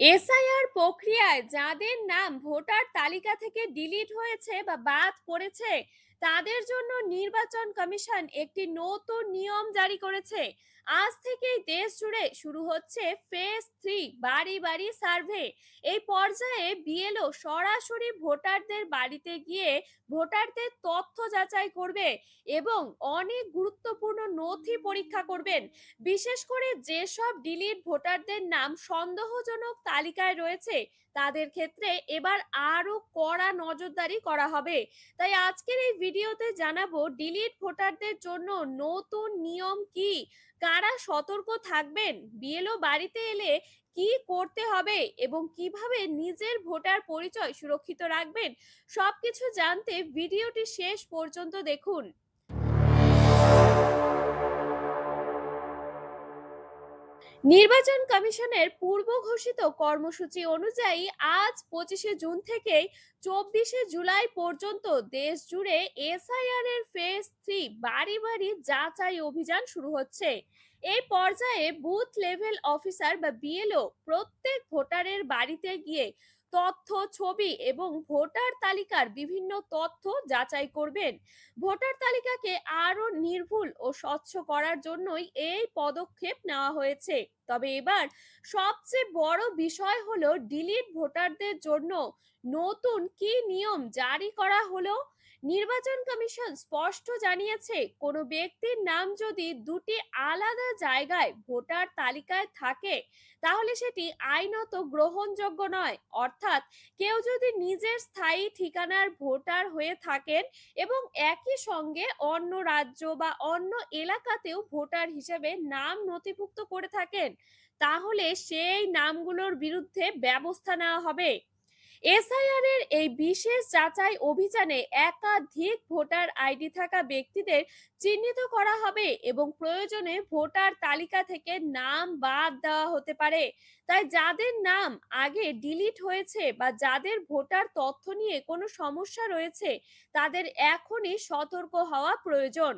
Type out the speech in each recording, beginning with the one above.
SIR প্রক্রিয়ায় যাদের নাম ভোটার তালিকা থেকে ডিলিট হয়েছে বা বাদ পড়েছে তাদের জন্য নির্বাচন কমিশন একটি নতুন নিয়ম জারি করেছে। আজ থেকেই দেশ জুড়ে শুরু হচ্ছে ফেজ 3 বাড়ি বাড়ি সার্ভে। এই পর্যায়ে বিএলও সরাসরি ভোটারদের বাড়িতে গিয়ে ভোটারদের তথ্য যাচাই করবে এবং অনেক গুরুত্বপূর্ণ নথি পরীক্ষা করবেন। বিশেষ করে যেসব ডিলিট ভোটারদের নাম সন্দেহজনক তালিকায় রয়েছে তাদের ক্ষেত্রে এবার আরো কড়া নজরদারি করা হবে। তাই আজকের এই ভিডিওতে জানাবো ডিলিট ভোটারদের জন্য নতুন নিয়ম কি, কারা সতর্ক থাকবেন, বিএলও বাড়িতে এলে কি করতে হবে এবং কিভাবে নিজের ভোটার পরিচয় সুরক্ষিত রাখবেন। সবকিছু জানতে ভিডিওটি শেষ পর্যন্ত দেখুন। নির্বাচন কমিশনের পূর্ব ঘোষিত কর্মসূচি অনুযায়ী আজ 25শে জুন থেকে 24শে জুলাই পর্যন্ত দেশ জুড়ে এসআইআর এর ফেজ 3 বাড়ি বাড়ি যাচাই অভিযান শুরু হচ্ছে। এই পর্যায়ে বুথ লেভেল অফিসার বা বিএলও প্রত্যেক ভোটারের বাড়িতে গিয়ে তথ্য, ছবি এবং ভোটার তালিকার বিভিন্ন তথ্য যাচাই করবেন। ভোটার তালিকাকে আরো নির্ভুল ও স্বচ্ছ করার জন্যই এই পদক্ষেপ নেওয়া হয়েছে। তবে এবার সবচেয়ে বড় বিষয় হলো ডিলিট ভোটারদের জন্য নতুন কি নিয়ম জারি করা হলো। নির্বাচন কমিশন স্পষ্ট জানিয়েছে কোনো ব্যক্তির নাম যদি দুটি আলাদা জায়গায় ভোটার তালিকায় থাকে তাহলে সেটি আইনত গ্রহণযোগ্য নয়। অর্থাৎ কেউ যদি নিজের স্থায়ী ঠিকানার ভোটার হয়ে থাকেন এবং একই সঙ্গে অন্য রাজ্য বা অন্য এলাকাতেও ভোটার হিসেবে নাম নথিভুক্ত করে থাকেন তাহলে সেই নামগুলোর বিরুদ্ধে ব্যবস্থা নেওয়া হবে। এসআইআর এর এই বিশেষ যাচাই অভিযানে একাধিক ভোটার আইডি থাকা ব্যক্তিদের চিহ্নিত করা হবে এবং প্রয়োজনে ভোটার তালিকা থেকে নাম বাদ দেওয়া হতে পারে। তাই যাদের নাম আগে ডিলিট হয়েছে বা যাদের ভোটার তথ্য নিয়ে কোনো সমস্যা রয়েছে তাদের এখনই সতর্ক হওয়া প্রয়োজন।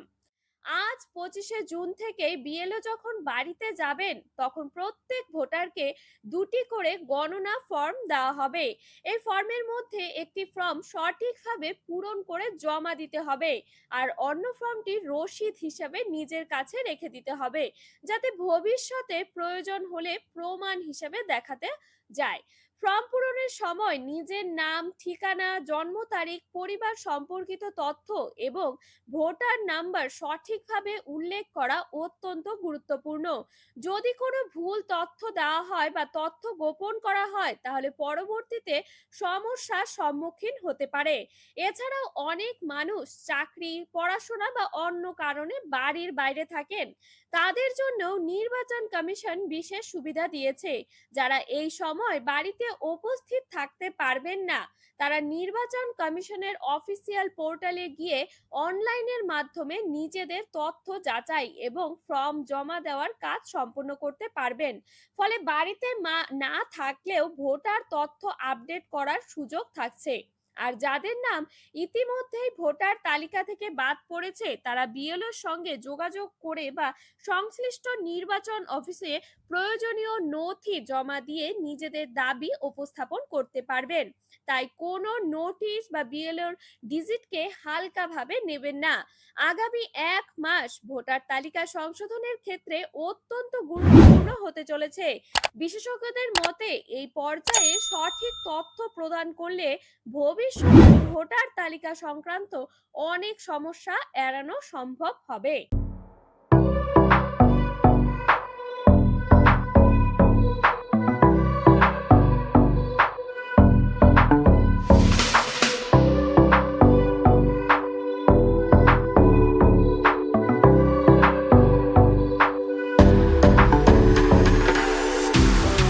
আজ 25শে জুন থেকে বিএলও যখন বাড়িতে যাবেন তখন প্রত্যেক ভোটারকে দুটি করে গণনা ফর্ম দেওয়া হবে। এই ফর্মের মধ্যে একটি ফর্ম সঠিকভাবে পূরণ করে জমা দিতে হবে আর অন্য ফর্মটি রসিদ হিসাবে নিজের কাছে রেখে দিতে হবে, যাতে ভবিষ্যতে প্রয়োজন হলে প্রমাণ হিসাবে দেখাতে যায়। ফর্ম পূরণের সময় নিজের নাম, ঠিকানা, জন্ম তারিখ, পরিবার সম্পর্কিত তথ্য এবং ভোটার নাম্বার সঠিকভাবে উল্লেখ করা অত্যন্ত গুরুত্বপূর্ণ। যদি কোনো ভুল তথ্য দেওয়া হয় বা তথ্য গোপন করা হয় তাহলে পরবর্তীতে সমস্যার সম্মুখীন হতে পারে। এছাড়াও অনেক মানুষ চাকরি, পড়াশোনা বা অন্য কারণে বাড়ির বাইরে থাকেন, তাদের জন্য নির্বাচন কমিশন বিশেষ সুবিধা দিয়েছে। যারা এই সময় বাড়িতে উপস্থিত থাকতে পারবেন না তারা নির্বাচন কমিশনের অফিসিয়াল পোর্টালে গিয়ে অনলাইনের মাধ্যমে নিজেদের তথ্য যাচাই এবং ফর্ম জমা দেওয়ার কাজ সম্পন্ন করতে পারবেন। ফলে বাড়িতে না থাকলেও ভোটার তথ্য আপডেট করার সুযোগ থাকছে। আর যাদের নাম ইতিমধ্যেই ভোটার তালিকা থেকে বাদ পড়েছে তারা বিএলওর সঙ্গে যোগাযোগ করে বা সংশ্লিষ্ট নির্বাচন অফিসে প্রয়োজনীয় নথি জমা দিয়ে নিজেদের দাবি উপস্থাপন করতে পারবেন। তাই কোনো নোটিশ বা বিএলওর ডিজিটকে হালকাভাবে নেবেন না। আগামী 1 মাস ভোটার তালিকা সংশোধনের ক্ষেত্রে অত্যন্ত গুরুত্বপূর্ণ হতে চলেছে। বিশেষজ্ঞদের মতে এই পর্যায়ে সঠিক তথ্য প্রদান করলে ভবিষ্যতে ভোটার তালিকা সংক্রান্ত অনেক সমস্যা এড়ানো সম্ভব হবে।